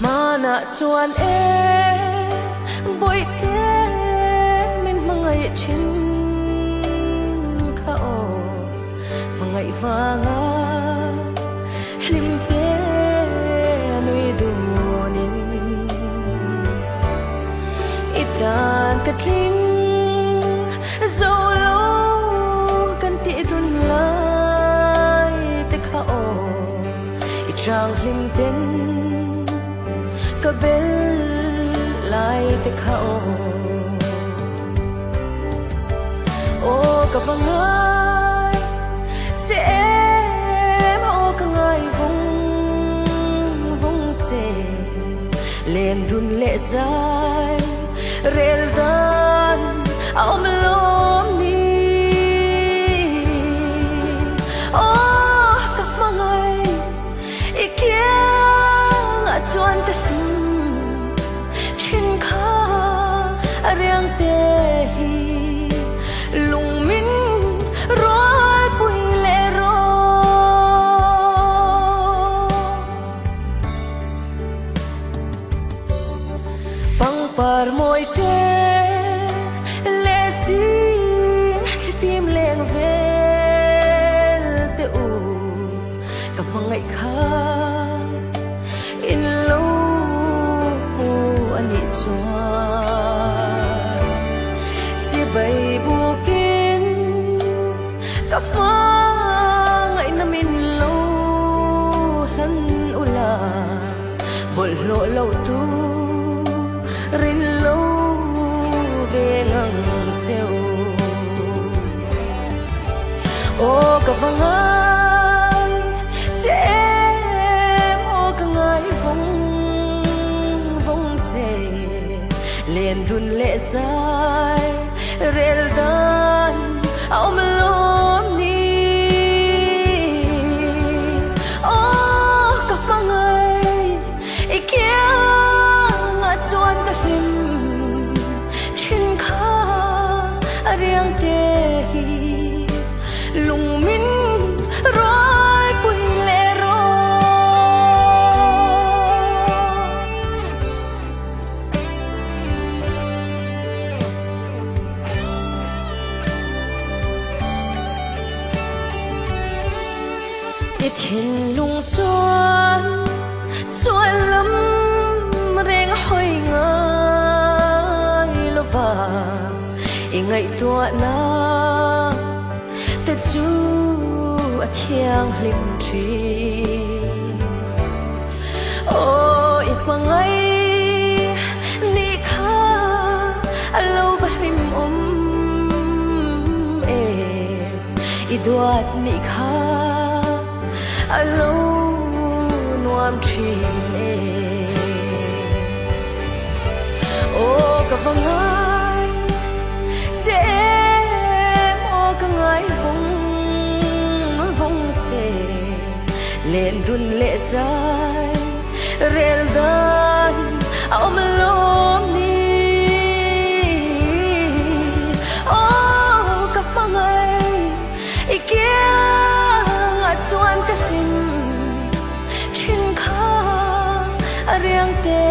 mana chuan boi te min mangai chin kha o mangai wanga hlim te nui dunin itan katling zolo kan ti dun lai te kha o ichang hlim ten kabel lai te kha o ka vangai se em o ka ngai vung se len dun le zai rel dan om lom ni o ka mangai ikyang a chuan te riang te hi lung min roi pui le ro pang par moi te le sin phim leng vel te u ka mangai kha in lo ani chua bay bukin kapa ngai namin lo han ula bol lo lo tu rin lo ve ngang seo o ka vangai che o ka ngai vong che len dun le sai rel dan om lom ni o ka pangai ikyang a chuan ta hlim chin kha ariang te hi lung min roi pui le ro thiên lung chuan xuân lắm reng hoi ngai lova i ngai tua na te chu a thiang hlim thi o i pangai ni kha alo va hlim i duat ni kha alo nuam chine o ka vangai che o ka ngai vung che len dun le zai rel dan om lom ni o ka vangai ikyang a chuan te hlim chin kha ariang te